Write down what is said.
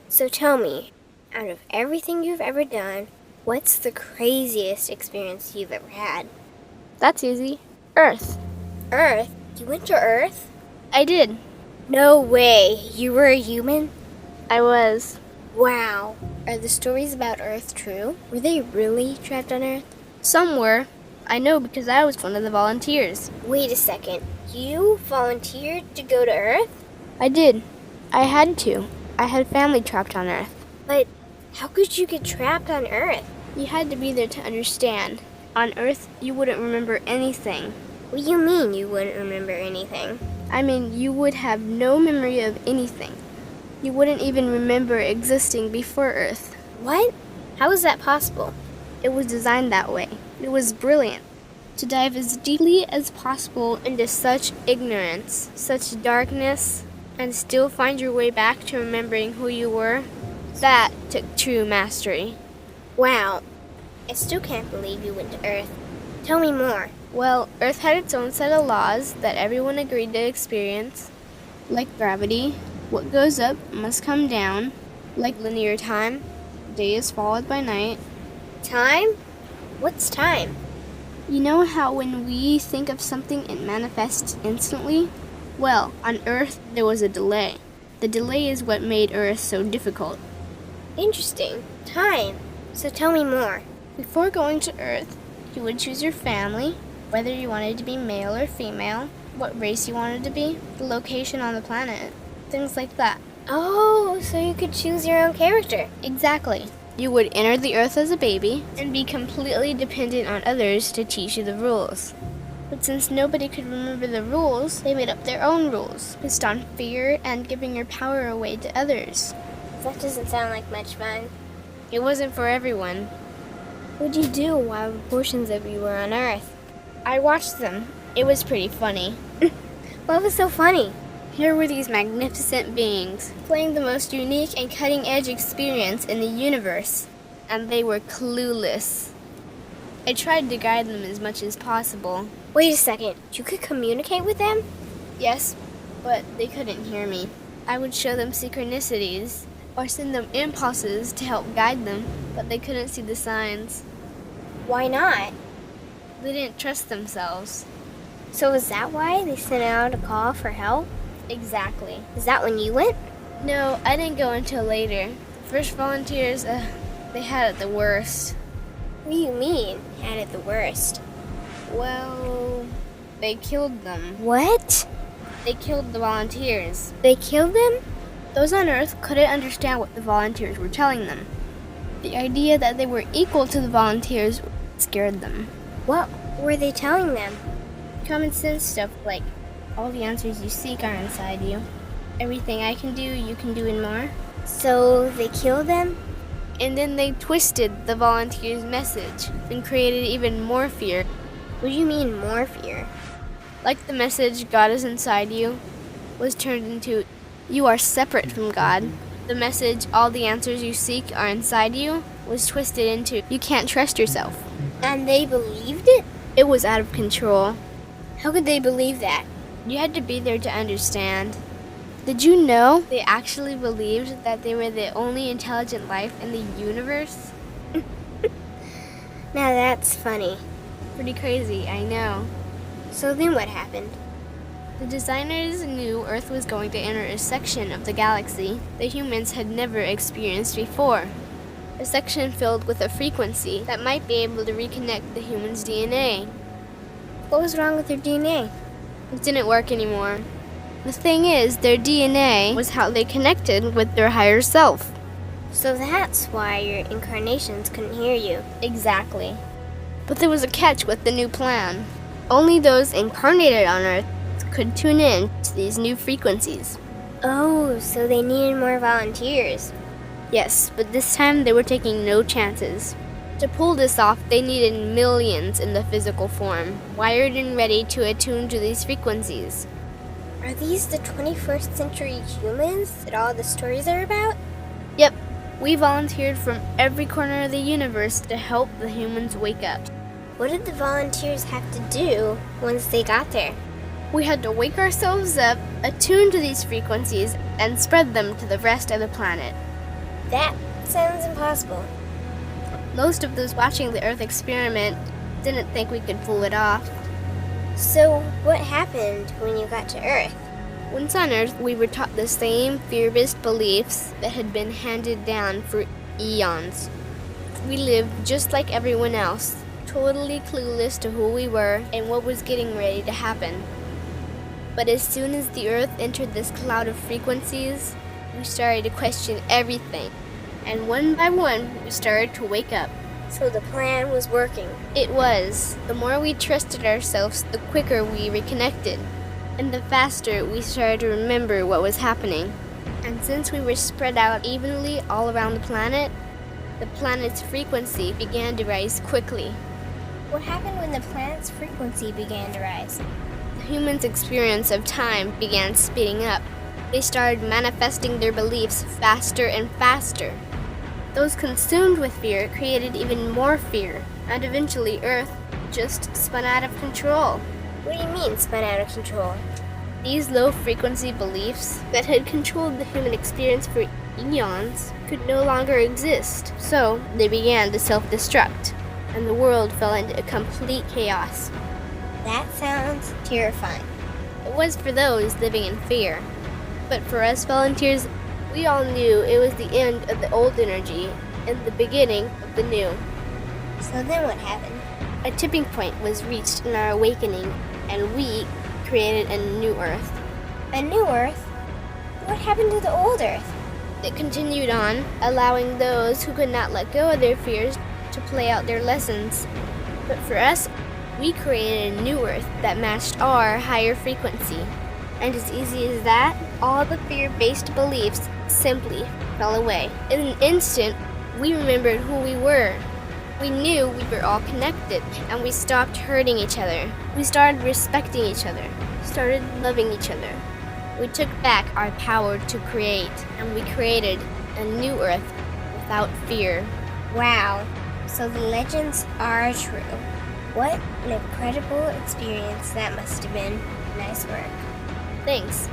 So tell me, out of everything you've ever done, what's the craziest experience you've ever had? That's easy. Earth. Earth? You went to Earth? I did. No way. You were a human? I was. Wow. Are the stories about Earth true? Were they really trapped on Earth? Some were. I know because I was one of the volunteers. Wait a second. You volunteered to go to Earth? I did. I had to. I had family trapped on Earth. But how could you get trapped on Earth? You had to be there to understand. On Earth, you wouldn't remember anything. What do you mean you wouldn't remember anything? I mean, you would have no memory of anything. You wouldn't even remember existing before Earth. What? How is that possible? It was designed that way. It was brilliant. To dive as deeply as possible into such ignorance, such darkness, and still find your way back to remembering who you were, that took true mastery. Wow. I still can't believe you went to Earth. Tell me more. Well, Earth had its own set of laws that everyone agreed to experience, like gravity. What goes up must come down, like linear time. Day is followed by night. Time? What's time? You know how when we think of something, it manifests instantly? Well, on Earth, there was a delay. The delay is what made Earth so difficult. Interesting. Time. So tell me more. Before going to Earth, you would choose your family, whether you wanted to be male or female, what race you wanted to be, the location on the planet, things like that. Oh, so you could choose your own character. Exactly. You would enter the Earth as a baby and be completely dependent on others to teach you the rules. But since nobody could remember the rules, they made up their own rules, based on fear and giving your power away to others. That doesn't sound like much fun. It wasn't for everyone. What'd you do while portions of you were on Earth? I watched them. It was pretty funny. What was so funny? Here were these magnificent beings, playing the most unique and cutting-edge experience in the universe, and they were clueless. I tried to guide them as much as possible. Wait a second. You could communicate with them? Yes, but they couldn't hear me. I would show them synchronicities, or send them impulses to help guide them, but they couldn't see the signs. Why not? They didn't trust themselves. So is that why they sent out a call for help? Exactly. Is that when you went? No, I didn't go until later. The first volunteers, they had it the worst. What do you mean, had it the worst? Well, they killed them. What? They killed the volunteers. They killed them? Those on Earth couldn't understand what the volunteers were telling them. The idea that they were equal to the volunteers scared them. What were they telling them? Common sense stuff like, all the answers you seek are inside you. Everything I can do, you can do and more. So they killed them? And then they twisted the volunteers' message and created even more fear. What do you mean, more fear? Like the message, God is inside you, was turned into, you are separate from God. The message, all the answers you seek are inside you, was twisted into, you can't trust yourself. And they believed it? It was out of control. How could they believe that? You had to be there to understand. Did you know they actually believed that they were the only intelligent life in the universe? Now that's funny. Pretty crazy, I know. So then what happened? The designers knew Earth was going to enter a section of the galaxy that humans had never experienced before. A section filled with a frequency that might be able to reconnect the human's DNA. What was wrong with their DNA? It didn't work anymore. The thing is, their DNA was how they connected with their higher self. So that's why your incarnations couldn't hear you. Exactly. But there was a catch with the new plan. Only those incarnated on Earth could tune in to these new frequencies. Oh, so they needed more volunteers. Yes, but this time they were taking no chances. To pull this off, they needed millions in the physical form, wired and ready to attune to these frequencies. Are these the 21st century humans that all the stories are about? Yep, we volunteered from every corner of the universe to help the humans wake up. What did the volunteers have to do once they got there? We had to wake ourselves up, attune to these frequencies, and spread them to the rest of the planet. That sounds impossible. Most of those watching the Earth experiment didn't think we could pull it off. So, what happened when you got to Earth? Once on Earth, we were taught the same fear-based beliefs that had been handed down for eons. We lived just like everyone else, totally clueless to who we were and what was getting ready to happen. But as soon as the Earth entered this cloud of frequencies, we started to question everything. And one by one, we started to wake up. So the plan was working. It was. The more we trusted ourselves, the quicker we reconnected. And the faster we started to remember what was happening. And since we were spread out evenly all around the planet's frequency began to rise quickly. What happened when the planet's frequency began to rise? The humans' experience of time began speeding up. They started manifesting their beliefs faster and faster. Those consumed with fear created even more fear, and eventually Earth just spun out of control. What do you mean, spun out of control? These low-frequency beliefs that had controlled the human experience for eons could no longer exist, so they began to self-destruct, and the world fell into complete chaos. That sounds terrifying. It was for those living in fear, but for us volunteers, we all knew it was the end of the old energy and the beginning of the new. So then what happened? A tipping point was reached in our awakening, and we created a new Earth. A new Earth? What happened to the old Earth? It continued on, allowing those who could not let go of their fears to play out their lessons. But for us, we created a new Earth that matched our higher frequency. And as easy as that, all the fear-based beliefs simply fell away. In an instant, we remembered who we were. We knew we were all connected, and we stopped hurting each other. We started respecting each other, started loving each other. We took back our power to create, and we created a new Earth without fear. Wow, so the legends are true. What an incredible experience that must have been. Nice work. Thanks.